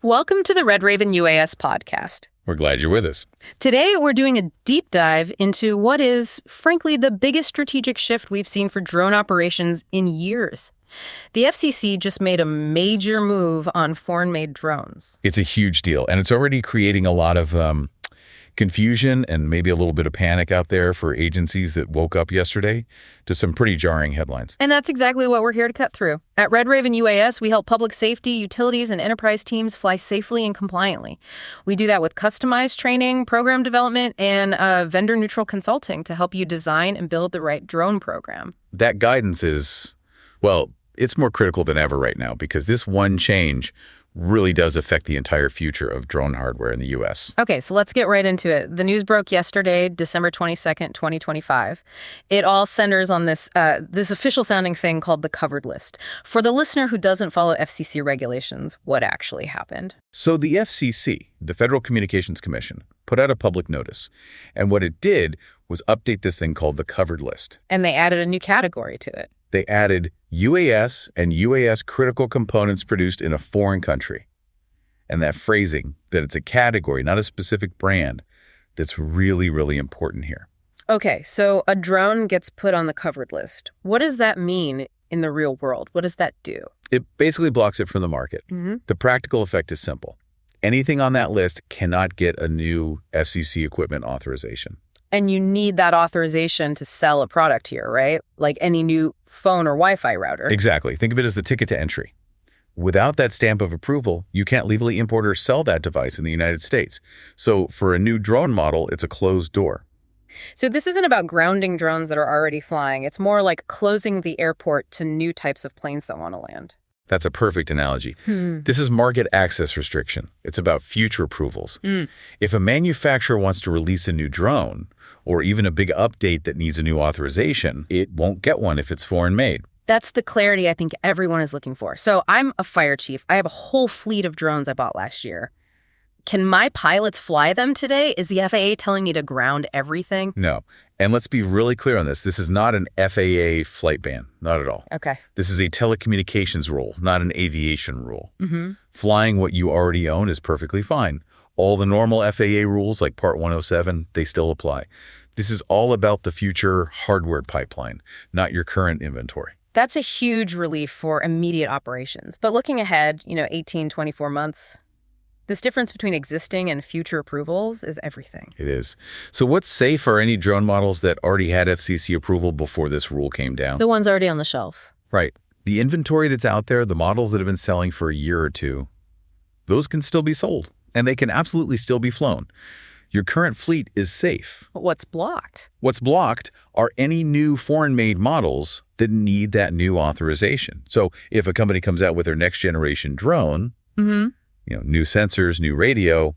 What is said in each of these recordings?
Welcome to the Red Raven UAS podcast. We're glad you're with us. Today, we're doing a deep dive into what is, frankly, the biggest strategic shift we've seen for drone operations in years. The FCC just made a major move on foreign-made drones. It's a huge deal, and it's already creating a lot of confusion and maybe a little bit of panic out there for agencies that woke up yesterday to some pretty jarring headlines. And that's exactly what we're here to cut through. At Red Raven UAS, we help public safety, utilities, and enterprise teams fly safely and compliantly. We do that with customized training, program development, and vendor-neutral consulting to help you design and build the right drone program. That guidance is, well, it's more critical than ever right now because this one change really does affect the entire future of drone hardware in the U.S. Okay, so let's get right into it. The news broke yesterday, December 22nd, 2025. It all centers on this official-sounding thing called the covered list. For the listener who doesn't follow FCC regulations, what actually happened? So the FCC, the Federal Communications Commission, put out a public notice. And what it did was update this thing called the covered list. And they added a new category to it. They added UAS and UAS critical components produced in a foreign country. And that phrasing, that it's a category, not a specific brand, that's really, really important here. Okay, so a drone gets put on the covered list. What does that mean in the real world? What does that do? It basically blocks it from the market. The practical effect is simple. Anything on that list cannot get a new FCC equipment authorization. And you need that authorization to sell a product here, right? Like any new phone or Wi-Fi router. Exactly. Think of it as the ticket to entry. Without that stamp of approval, you can't legally import or sell that device in the United States. So for a new drone model, it's a closed door. So this isn't about grounding drones that are already flying. It's more like closing the airport to new types of planes that want to land. That's a perfect analogy. This is market access restriction. It's about future approvals. If a manufacturer wants to release a new drone, or even a big update that needs a new authorization, it won't get one if it's foreign made. That's the clarity I think everyone is looking for. So I'm a fire chief. I have a whole fleet of drones I bought last year. Can my pilots fly them today? Is the FAA telling me to ground everything? No. And let's be really clear on this. This is not an FAA flight ban. Not at all. Okay. This is a telecommunications rule, not an aviation rule. Flying what you already own is perfectly fine. All the normal FAA rules like Part 107, they still apply. This is all about the future hardware pipeline, not your current inventory. That's a huge relief for immediate operations. But looking ahead, 18, 24 months, this difference between existing and future approvals is everything. It is. So what's safe are any drone models that already had FCC approval before this rule came down? The ones already on the shelves. Right. The inventory that's out there, the models that have been selling for a year or two, those can still be sold. And they can absolutely still be flown. Your current fleet is safe. What's blocked? What's blocked are any new foreign-made models that need that new authorization. So if a company comes out with their next-generation drone, new sensors, new radio,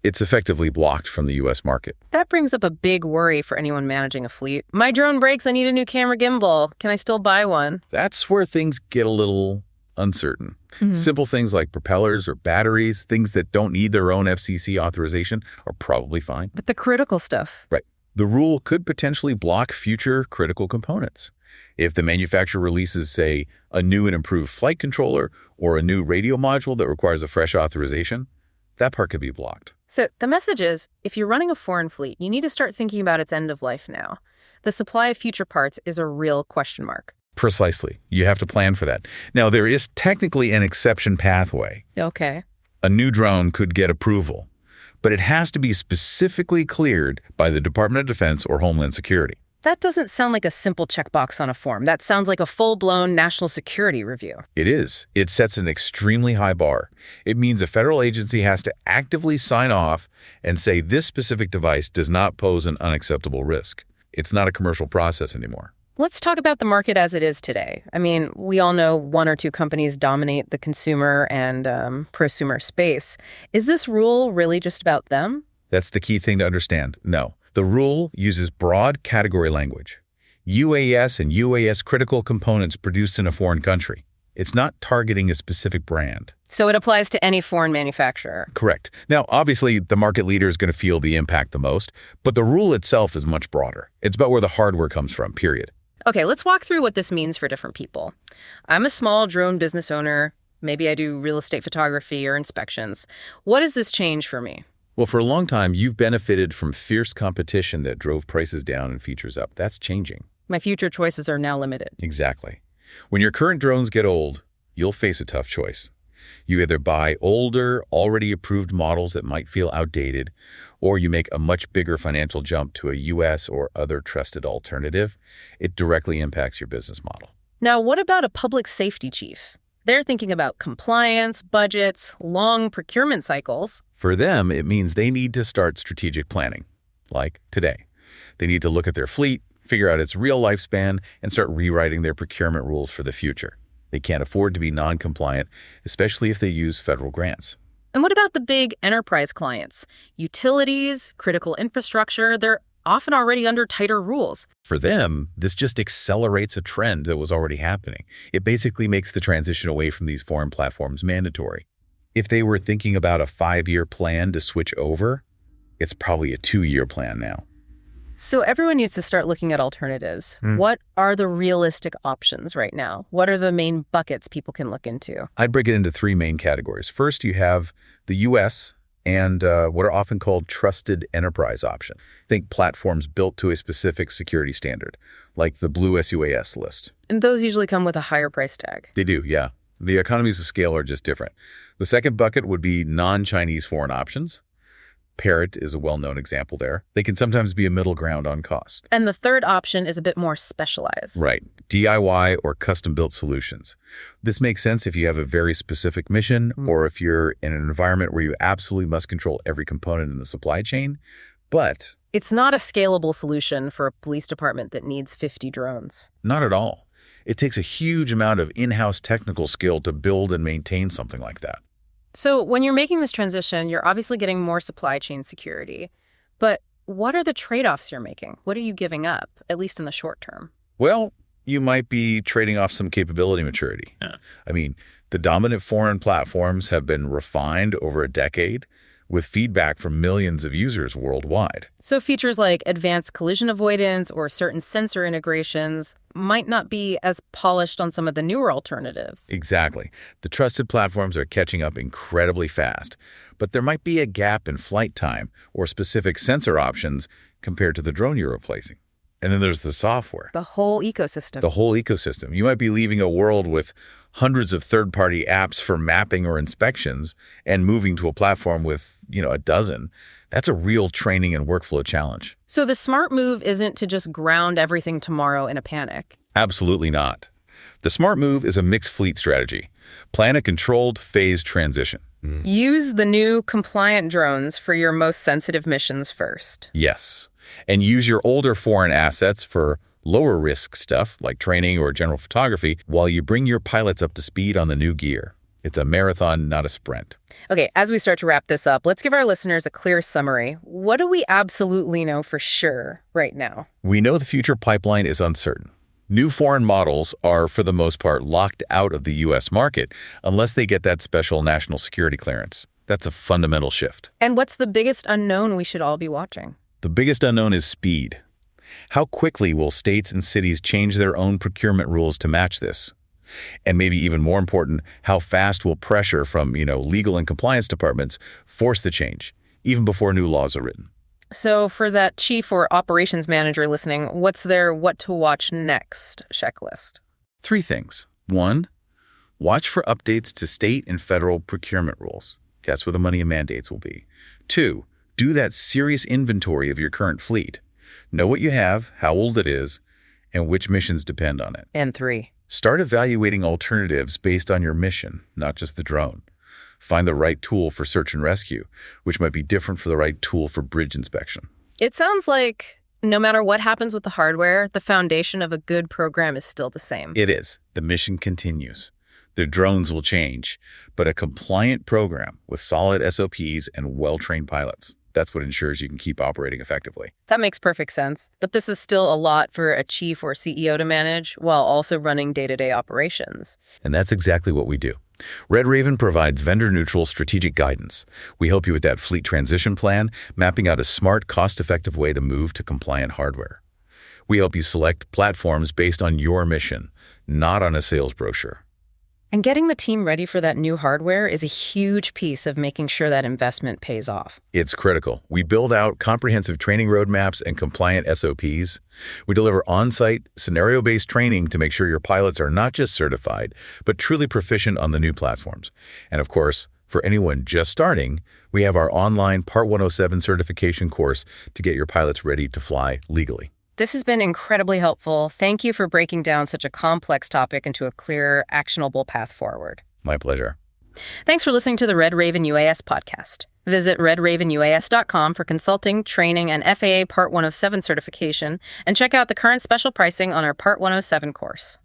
it's effectively blocked from the U.S. market. That brings up a big worry for anyone managing a fleet. My drone breaks, I need a new camera gimbal. Can I still buy one? That's where things get a little uncertain. Simple things like propellers or batteries, things that don't need their own FCC authorization, are probably fine. But the critical stuff. Right. The rule could potentially block future critical components. If the manufacturer releases, say, a new and improved flight controller or a new radio module that requires a fresh authorization, that part could be blocked. So the message is, if you're running a foreign fleet, you need to start thinking about its end of life now. The supply of future parts is a real question mark. Precisely. You have to plan for that. Now, there is technically an exception pathway. Okay. A new drone could get approval, but it has to be specifically cleared by the Department of Defense or Homeland Security. That doesn't sound like a simple checkbox on a form. That sounds like a full-blown national security review. It is. It sets an extremely high bar. It means a federal agency has to actively sign off and say this specific device does not pose an unacceptable risk. It's not a commercial process anymore. Let's talk about the market as it is today. I mean, we all know one or two companies dominate the consumer and prosumer space. Is this rule really just about them? That's the key thing to understand. No. The rule uses broad category language. UAS and UAS critical components produced in a foreign country. It's not targeting a specific brand. So it applies to any foreign manufacturer. Correct. Now, obviously, the market leader is going to feel the impact the most, but the rule itself is much broader. It's about where the hardware comes from, period. Okay, let's walk through what this means for different people. I'm a small drone business owner. Maybe I do real estate photography or inspections. What does this change for me? Well, for a long time, you've benefited from fierce competition that drove prices down and features up. That's changing. My future choices are now limited. Exactly. When your current drones get old, you'll face a tough choice. You either buy older, already approved models that might feel outdated, or you make a much bigger financial jump to a US or other trusted alternative. It directly impacts your business model. Now, what about a public safety chief? They're thinking about compliance, budgets, long procurement cycles. For them, it means they need to start strategic planning, like today. They need to look at their fleet, figure out its real lifespan, and start rewriting their procurement rules for the future. They can't afford to be non-compliant, especially if they use federal grants. And what about the big enterprise clients? Utilities, critical infrastructure, they're often already under tighter rules. For them, this just accelerates a trend that was already happening. It basically makes the transition away from these foreign platforms mandatory. If they were thinking about a 5-year plan to switch over, it's probably a 2-year plan now. So everyone needs to start looking at alternatives. What are the realistic options right now? What are the main buckets people can look into? I'd break it into 3 main categories. First, you have the U.S. and what are often called trusted enterprise option. Think platforms built to a specific security standard, like the Blue SUAS list. And those usually come with a higher price tag. They do, yeah. The economies of scale are just different. The second bucket would be non-Chinese foreign options. Parrot is a well-known example there. They can sometimes be a middle ground on cost. And the third option is a bit more specialized. Right. DIY or custom-built solutions. This makes sense if you have a very specific mission or if you're in an environment where you absolutely must control every component in the supply chain. But it's not a scalable solution for a police department that needs 50 drones. Not at all. It takes a huge amount of in-house technical skill to build and maintain something like that. So when you're making this transition, you're obviously getting more supply chain security. But what are the trade-offs you're making? What are you giving up, at least in the short term? Well, you might be trading off some capability maturity. Yeah. I mean, the dominant foreign platforms have been refined over a decade with feedback from millions of users worldwide. So features like advanced collision avoidance or certain sensor integrations might not be as polished on some of the newer alternatives. Exactly. The trusted platforms are catching up incredibly fast, but there might be a gap in flight time or specific sensor options compared to the drone you're replacing. And then there's the software. The whole ecosystem. The whole ecosystem. You might be leaving a world with hundreds of third-party apps for mapping or inspections and moving to a platform with, a dozen. That's a real training and workflow challenge. So the smart move isn't to just ground everything tomorrow in a panic. Absolutely not. The smart move is a mixed fleet strategy. Plan a controlled, phased transition. Use the new compliant drones for your most sensitive missions first. Yes. And use your older foreign assets for lower risk stuff like training or general photography while you bring your pilots up to speed on the new gear. It's a marathon, not a sprint. Okay, as we start to wrap this up, let's give our listeners a clear summary. What do we absolutely know for sure right now? We know the future pipeline is uncertain. New foreign models are, for the most part, locked out of the U.S. market unless they get that special national security clearance. That's a fundamental shift. And what's the biggest unknown we should all be watching? The biggest unknown is speed. How quickly will states and cities change their own procurement rules to match this? And maybe even more important, how fast will pressure from, legal and compliance departments force the change, even before new laws are written? So for that chief or operations manager listening, what's their what to watch next checklist? 3 things. 1, watch for updates to state and federal procurement rules. That's where the money and mandates will be. 2, do that serious inventory of your current fleet. Know what you have, how old it is, and which missions depend on it. And 3, start evaluating alternatives based on your mission, not just the drone. Find the right tool for search and rescue, which might be different for the right tool for bridge inspection. It sounds like no matter what happens with the hardware, the foundation of a good program is still the same. It is. The mission continues. The drones will change, but a compliant program with solid SOPs and well-trained pilots. That's what ensures you can keep operating effectively. That makes perfect sense. But this is still a lot for a chief or CEO to manage while also running day-to-day operations. And that's exactly what we do. Red Raven provides vendor-neutral strategic guidance. We help you with that fleet transition plan, mapping out a smart, cost-effective way to move to compliant hardware. We help you select platforms based on your mission, not on a sales brochure. And getting the team ready for that new hardware is a huge piece of making sure that investment pays off. It's critical. We build out comprehensive training roadmaps and compliant SOPs. We deliver on-site, scenario-based training to make sure your pilots are not just certified, but truly proficient on the new platforms. And of course, for anyone just starting, we have our online Part 107 certification course to get your pilots ready to fly legally. This has been incredibly helpful. Thank you for breaking down such a complex topic into a clear, actionable path forward. My pleasure. Thanks for listening to the Red Raven UAS podcast. Visit redravenuas.com for consulting, training, and FAA Part 107 certification, and check out the current special pricing on our Part 107 course.